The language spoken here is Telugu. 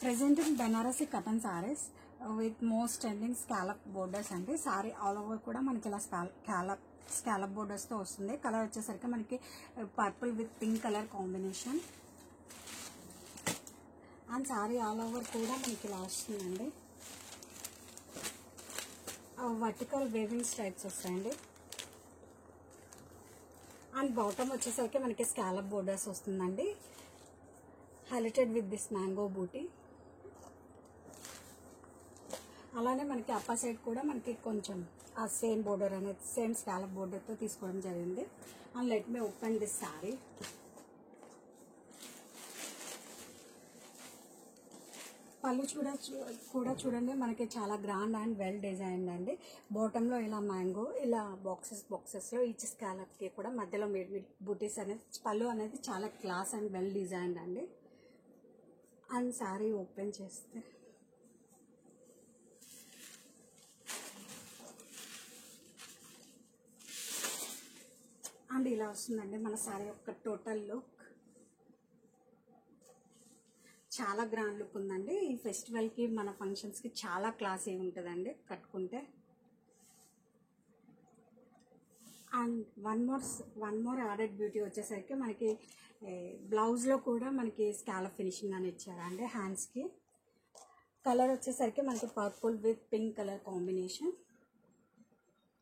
Presenting Banarasi cotton sarees with most trending scallop borders and saree all over kuda manaki ila scallop borders tho vastundi. Color vachesariki manaki purple with pink color combination and saree all over kuda manaki ila vastundandi. Vertical waving stripes vastayandi and bottom vachesariki manaki scallop borders vastundandi, highlighted with this mango booty. అలానే మనకి అప్పర్ సైడ్ కూడా మనకి కొంచెం ఆ సేమ్ బోర్డర్ అనేది సేమ్ స్కాలప్ బోర్డర్తో తీసుకోవడం జరిగింది. And let me open this sorry. పళ్ళు కూడా చూడండి మనకి చాలా గ్రాండ్ అండ్ వెల్ డిజైన్డ్ అండి. బాటంలో ఇలా మ్యాంగో ఇలా బాక్సెస్లో ఈచ్ స్కాలప్కి కూడా మధ్యలో బూటీస్ అనేది పళ్ళు అనేది చాలా క్లాస్ అండ్ వెల్ డిజైన్డ్ అండి. అండ్ సారీ ఓపెన్ చేస్తే అండ్ ఇలా వస్తుందండి మన సారీ యొక్క టోటల్ లుక్. చాలా గ్రాండ్ లుక్ ఉందండి. ఈ ఫెస్టివల్కి మన ఫంక్షన్స్కి చాలా క్లాసీ ఉంటుందండి కట్టుకుంటే. And one more added beauty వచ్చేసరికి మనకి బ్లౌజ్లో కూడా మనకి స్కాలప్ ఫినిషింగ్ అని ఇచ్చారండి హ్యాండ్స్కి. కలర్ వచ్చేసరికి మనకి purple with pink colour combination.